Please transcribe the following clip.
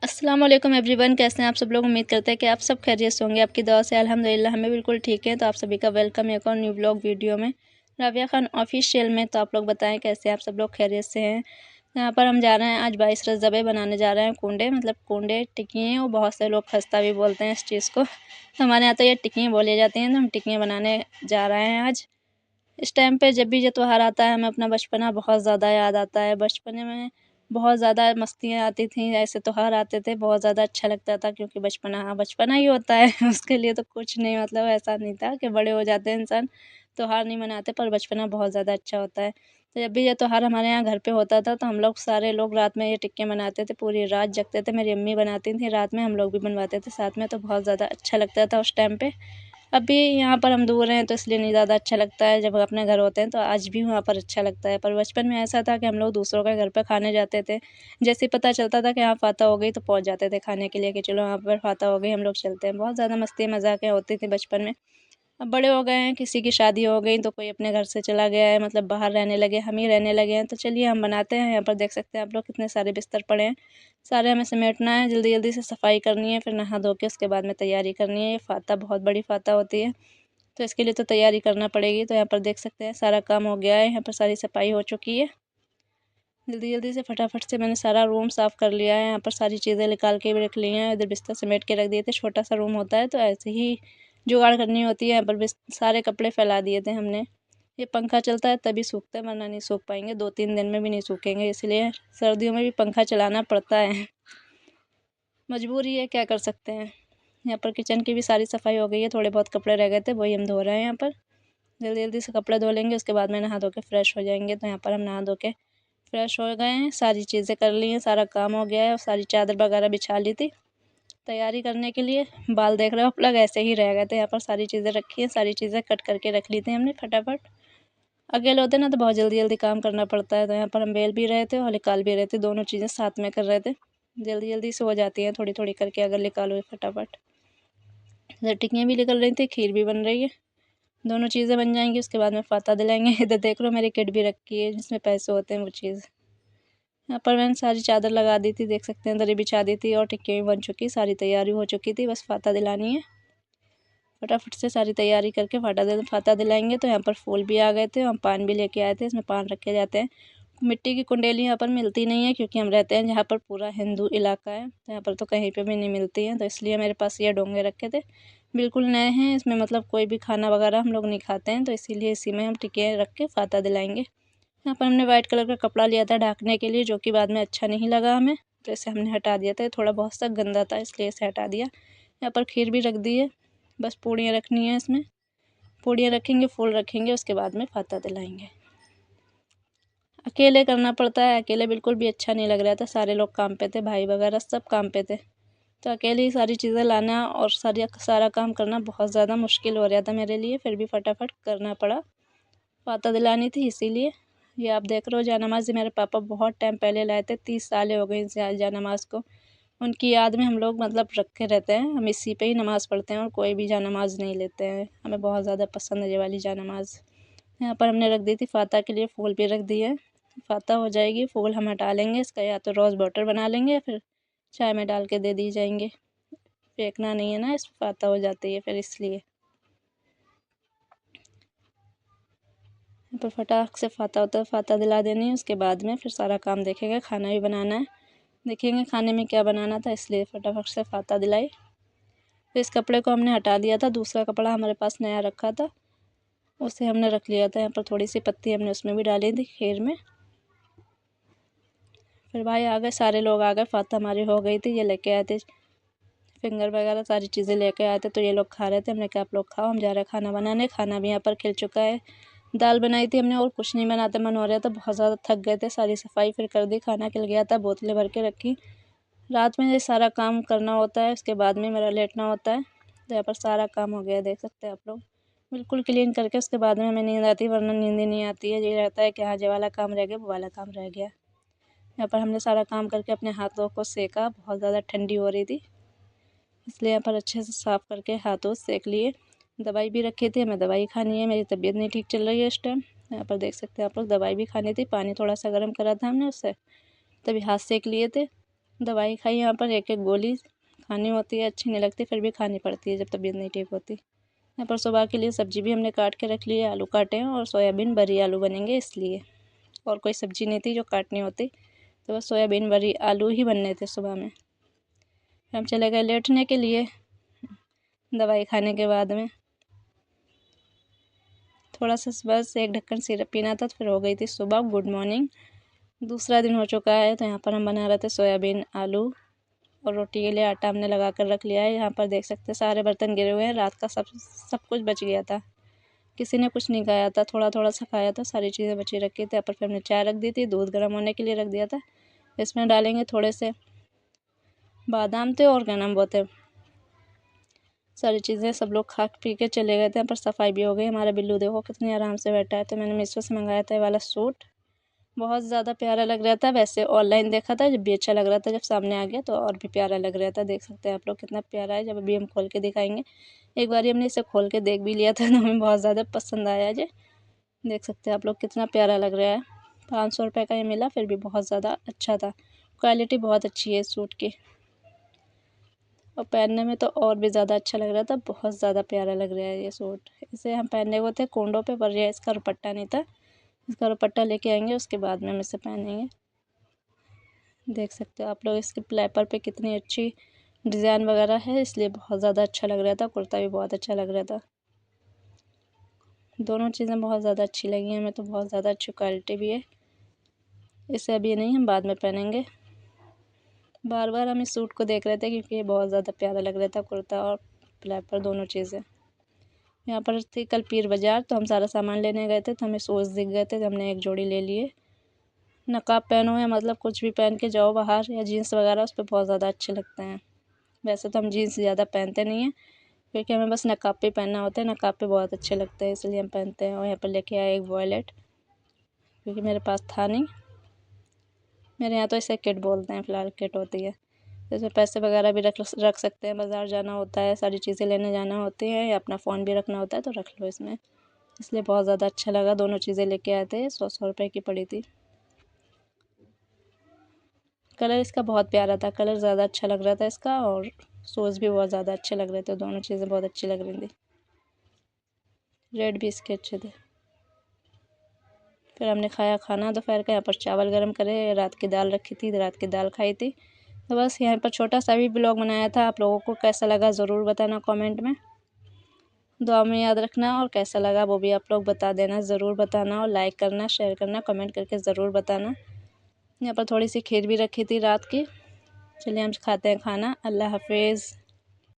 अस्सलाम वालेकुम एवरीवन, कैसे हैं आप सब लोग। उम्मीद करते हैं कि आप सब खैरियत से होंगे। आपकी दुआ से अल्हम्दुलिल्लाह हमें बिल्कुल ठीक है। तो आप सभी का वेलकम है एक और न्यू ब्लॉग वीडियो में, राबिया खान ऑफिशियल में। तो आप लोग बताएं कैसे आप सब लोग खैरियत से हैं। यहाँ पर हम जा रहे हैं आज 22 रज़बे बनाने जा रहे हैं कूंडे, मतलब कूंडे टिक्कियाँ। और बहुत से लोग खस्ता भी बोलते हैं इस चीज़ को। तो हमारे यहाँ तो ये टिक्कियाँ बोली जाती हैं। तो हम टिक्कियाँ बनाने जा रहे हैं आज। इस टाइम पे जब भी ये त्योहार आता है हमें अपना बचपना बहुत ज़्यादा याद आता है। बचपने में बहुत ज़्यादा मस्तियाँ आती थीं, ऐसे त्योहार आते थे, बहुत ज़्यादा अच्छा लगता था क्योंकि बचपना हाँ बचपना ही होता है उसके लिए तो कुछ नहीं, मतलब ऐसा नहीं था कि बड़े हो जाते हैं इंसान त्योहार नहीं मनाते, पर बचपना बहुत ज़्यादा अच्छा होता है। तो जब भी ये त्योहार हमारे यहाँ घर पे होता था तो हम लोग सारे लोग रात में ये टिक्के बनाते थे, पूरी रात जगते थे। मेरी अम्मी बनाती थी रात में, हम लोग भी बनवाते थे साथ में। तो बहुत ज़्यादा अच्छा लगता था उस टाइम पे। अभी यहाँ पर हम दूर हैं तो इसलिए नहीं ज़्यादा अच्छा लगता है। जब अपने घर होते हैं तो आज भी वहाँ पर अच्छा लगता है। पर बचपन में ऐसा था कि हम लोग दूसरों के घर पर खाने जाते थे। जैसे ही पता चलता था कि यहाँ फातह हो गई तो पहुँच जाते थे खाने के लिए कि चलो यहाँ पर फातह हो गई, हम लोग चलते हैं। बहुत ज़्यादा मस्ती मजाक होती थी बचपन में। अब बड़े हो गए हैं, किसी की शादी हो गई तो कोई अपने घर से चला गया है, मतलब बाहर रहने लगे, हम ही रहने लगे हैं। तो चलिए हम बनाते हैं। यहाँ पर देख सकते हैं आप लोग कितने सारे बिस्तर पड़े हैं, सारे हमें समेटना है, जल्दी जल्दी से सफाई करनी है, फिर नहा धो के उसके बाद में तैयारी करनी है। ये फातह बहुत बड़ी फातह होती है तो इसके लिए तो तैयारी करना पड़ेगी। तो यहाँ पर देख सकते हैं सारा काम हो गया है, यहाँ पर सारी सफाई हो चुकी है। जल्दी जल्दी से फटाफट से मैंने सारा रूम साफ़ कर लिया है। यहाँ पर सारी चीज़ें निकाल के भी रख ली हैं, इधर बिस्तर समेट के रख दिए थे। छोटा सा रूम होता है तो ऐसे ही जुगाड़ करनी होती है। यहाँ पर सारे कपड़े फैला दिए थे हमने। ये पंखा चलता है तभी सूखते हैं, वरना नहीं सूख पाएंगे, 2-3 दिन में भी नहीं सूखेंगे। इसलिए सर्दियों में भी पंखा चलाना पड़ता है, मजबूरी है, क्या कर सकते हैं। यहाँ पर किचन की भी सारी सफाई हो गई है, थोड़े बहुत कपड़े रह गए थे वही हम धो रहे हैं। यहाँ पर जल्दी जल्दी से कपड़े धो लेंगे, उसके बाद में नहा धो के फ्रेश हो जाएंगे। तो यहाँ पर हम नहा धो के फ्रेश हो गए हैं, सारी चीज़ें कर ली हैं, सारा काम हो गया है और सारी चादर वगैरह बिछा ली थी तैयारी करने के लिए। बाल देख रहे हो आप लोग, ऐसे ही रह गए थे। यहाँ पर सारी चीज़ें रखी हैं, सारी चीज़ें कट करके रख ली थी हमने फटाफट। अकेले होते ना तो बहुत जल्दी जल्दी काम करना पड़ता है। तो यहाँ पर हम बेल भी रहे थे और निकाल भी रहे थे, दोनों चीज़ें साथ में कर रहे थे। जल्दी जल्दी से हो जाती हैं थोड़ी थोड़ी करके अगर निकालो फटाफट। टिक्कियाँ भी निकल रही थी, खीर भी बन रही है, दोनों चीज़ें बन जाएंगी उसके बाद में फाता दिलाएंगे। इधर देख लो मेरी किट भी रखी है जिसमें पैसे होते हैं वो चीज़। यहाँ पर मैंने सारी चादर लगा दी थी, देख सकते हैं दरी बिछा दी थी और टिक्की भी बन चुकी, सारी तैयारी हो चुकी थी, बस फाता दिलानी है। फटाफट से सारी तैयारी करके फाता दिलाएंगे। तो यहाँ पर फूल भी आ गए थे, हम पान भी लेके आए थे, इसमें पान रखे जाते हैं। मिट्टी की कुंडेली यहाँ पर मिलती नहीं है क्योंकि हम रहते हैं जहाँ पर पूरा हिंदू इलाका है, तो यहाँ पर तो कहीं पे भी नहीं मिलती है। तो इसलिए मेरे पास ये डोंगे रखे थे, बिल्कुल नए हैं, इसमें मतलब कोई भी खाना वगैरह हम लोग नहीं खाते हैं, तो इसीलिए इसी में हम टिक्के रख के फाता दिलाएंगे। यहाँ पर हमने वाइट कलर का कपड़ा लिया था ढकने के लिए, जो कि बाद में अच्छा नहीं लगा हमें, तो इसे हमने हटा दिया था। थोड़ा बहुत सा गंदा था इसलिए इसे हटा दिया। यहाँ पर खीर भी रख दी है, बस पूड़ियाँ रखनी है। इसमें पूड़ियाँ रखेंगे, फूल रखेंगे, उसके बाद में फाता दिलाएंगे। अकेले करना पड़ता है, अकेले बिल्कुल भी अच्छा नहीं लग रहा था, सारे लोग काम पे थे, भाई वगैरह सब काम पे थे। तो अकेले ही सारी चीज़ें लाना और सारा काम करना बहुत ज़्यादा मुश्किल हो रहा था मेरे लिए, फिर भी फटाफट करना पड़ा। फाता दिलानी थी इसीलिए। ये आप देख रहे हो जानमाज़ मेरे पापा बहुत टाइम पहले लाए थे, 30 साल हो गए इस जानमाज़ को। उनकी याद में हम लोग मतलब रखे रहते हैं, हम इसी पे ही नमाज़ पढ़ते हैं और कोई भी जानमाज़ नहीं लेते हैं। हमें बहुत ज़्यादा पसंद है ये वाली जानमाज़। यहाँ पर हमने रख दी थी फाता के लिए, फूल भी रख दिए। फाता हो जाएगी, फूल हम हटा लेंगे, इसका या तो रोज़ वाटर बना लेंगे या फिर चाय में डाल के दे दी जाएंगे। फेंकना नहीं है ना, इस फाता हो जाती है फिर इसलिए। पर फटाक से फाता होता है, फाता दिला देनी है, उसके बाद में फिर सारा काम देखेंगे, खाना भी बनाना है, देखेंगे खाने में क्या बनाना था, इसलिए फटाफट से फाता दिलाई। तो इस कपड़े को हमने हटा दिया था, दूसरा कपड़ा हमारे पास नया रखा था उसे हमने रख लिया था। यहाँ पर थोड़ी सी पत्ती हमने उसमें भी डाली थी खीर में। फिर भाई आ गए, सारे लोग आ गए, फाता हमारी हो गई थी, ये लेके आए थे फिंगर वगैरह सारी चीज़ें लेके आए थे। तो ये लोग खा रहे थे, हमने कहा आप लोग खाओ, हम जा रहे हैं खाना बनाने। खाना भी यहाँ पर खिल चुका है, दाल बनाई थी हमने और कुछ नहीं बनाते मन हो रहा था, बहुत ज़्यादा थक गए थे। सारी सफाई फिर कर दी, खाना खिल गया था, बोतलें भर के रखी। रात में ये सारा काम करना होता है, उसके बाद में मेरा लेटना होता है। तो यहाँ पर सारा काम हो गया, देख सकते हैं आप लोग, बिल्कुल क्लीन करके उसके बाद में हमें नींद आती है, वरना नींद ही नहीं आती है। ये रहता है कि हाँ ये वाला काम रह गया, वो वाला काम रह गया। यहाँ पर हमने सारा काम करके अपने हाथों को सेका, बहुत ज़्यादा ठंडी हो रही थी इसलिए यहाँ पर अच्छे से साफ़ करके हाथों सेक लिए। दवाई भी रखी थी, हमें दवाई खानी है, मेरी तबीयत नहीं ठीक चल रही है इस टाइम। यहाँ पर देख सकते हैं आप लोग, दवाई भी खानी थी, पानी थोड़ा सा गर्म करा था हमने उससे, तभी हाथ सेक लिए थे। दवाई खाई यहाँ पर, एक एक गोली खानी होती है, अच्छी नहीं लगती फिर भी खानी पड़ती है जब तबीयत नहीं ठीक होती। यहाँ पर सुबह के लिए सब्ज़ी भी हमने काट के रख ली है, आलू काटे हैं और सोयाबीन बरी आलू बनेंगे इसलिए, और कोई सब्ज़ी नहीं थी जो काटनी होती, तो बस सोयाबीन बरी आलू ही बनने थे सुबह में। हम चले गए लेटने के लिए दवाई खाने के बाद में। थोड़ा सा बस एक ढक्कन सिरप पीना था तो फिर हो गई थी सुबह। गुड मॉर्निंग, दूसरा दिन हो चुका है। तो यहाँ पर हम बना रहे थे सोयाबीन आलू, और रोटी के लिए आटा हमने लगा कर रख लिया है। यहाँ पर देख सकते हैं सारे बर्तन गिरे हुए हैं, रात का सब कुछ बच गया था, किसी ने कुछ नहीं खाया था, थोड़ा थोड़ा सा खाया था, सारी चीज़ें बची रखी थी। यहाँ पर फिर हमने चाय रख दी थी, दूध गर्म होने के लिए रख दिया था। इसमें डालेंगे थोड़े से बादाम थे और क्या नाम बोलते, सारी चीज़ें सब लोग खा पी के चले गए थे। यहाँ पर सफाई भी हो गई। हमारा बिल्लू देखो कितनी आराम से बैठा है। तो मैंने मीशो से मंगाया था ये वाला सूट, बहुत ज़्यादा प्यारा लग रहा था। वैसे ऑनलाइन देखा था जब भी अच्छा लग रहा था, जब सामने आ गया तो और भी प्यारा लग रहा था। देख सकते हैं आप लोग कितना प्यारा है। जब अभी हम खोल के दिखाएंगे, एक बार हमने इसे खोल के देख भी लिया था तो हमें बहुत ज़्यादा पसंद आया जी। देख सकते हैं आप लोग कितना प्यारा लग रहा है। 500 रुपये का ये मिला, फिर भी बहुत ज़्यादा अच्छा था। क्वालिटी बहुत अच्छी है इस सूट की, और पहनने में तो और भी ज़्यादा अच्छा लग रहा था। बहुत ज़्यादा प्यारा लग रहा है ये सूट। इसे हम पहने हुए थे कोंडों पे, पर ये इसका दुपट्टा नहीं था। इसका दुपट्टा लेके आएंगे, उसके बाद में हम इसे पहनेंगे। देख सकते हो आप लोग इसके प्लेपर पे कितनी अच्छी डिज़ाइन वगैरह है, इसलिए बहुत ज़्यादा अच्छा लग रहा था। कुर्ता भी बहुत अच्छा लग रहा था। दोनों चीज़ें बहुत ज़्यादा अच्छी लगी हमें, तो बहुत ज़्यादा अच्छी क्वालिटी भी है। इसे अभी नहीं, हम बाद में पहनेंगे। बार बार हम इस सूट को देख रहे थे क्योंकि ये बहुत ज़्यादा प्यारा लग रहा था, कुर्ता और प्लेपर दोनों चीज़ें। यहाँ पर थी कल पीर बाज़ार, तो हम सारा सामान लेने गए थे, तो हमें शूज़ दिख गए थे, तो हमने एक जोड़ी ले लिए। नकाब पहनो या मतलब कुछ भी पहन के जाओ बाहर, या जीन्स वगैरह, उस पर बहुत ज़्यादा अच्छे लगते हैं। वैसे तो हम जीन्स ज़्यादा पहनते नहीं हैं, क्योंकि हमें बस नकाब पे पहनना होता है। नकाब पे बहुत अच्छे लगते हैं, इसलिए हम पहनते हैं। और यहाँ पर लेके आए एक वॉलेट, क्योंकि मेरे पास था नहीं। मेरे यहाँ तो इसे किट बोलते हैं, फ़िलहाल किट होती है। इसमें पैसे वगैरह भी रख सकते हैं। बाज़ार जाना होता है, सारी चीज़ें लेने जाना होती है, या अपना फ़ोन भी रखना होता है, तो रख लो इसमें। इसलिए बहुत ज़्यादा अच्छा लगा। दोनों चीज़ें लेके आए थे, 100 रुपये की पड़ी थी। कलर इसका बहुत प्यारा था, कलर ज़्यादा अच्छा लग रहा था इसका, और शूज़ भी बहुत ज़्यादा अच्छे लग रहे थे। दोनों चीज़ें बहुत अच्छी लग रही थी। रेट भी इसके अच्छे थे। फिर हमने खाया खाना दोपहर का। यहाँ पर चावल गरम करे, रात की दाल रखी थी, रात की दाल खाई थी। तो बस यहाँ पर छोटा सा भी ब्लॉग बनाया था। आप लोगों को कैसा लगा ज़रूर बताना कमेंट में, दुआ में याद रखना, और कैसा लगा वो भी आप लोग बता देना, ज़रूर बताना। और लाइक करना, शेयर करना, कमेंट करके ज़रूर बताना। यहाँ पर थोड़ी सी खीर भी रखी थी रात की। चलिए हम खाते हैं खाना। अल्लाह हाफिज़।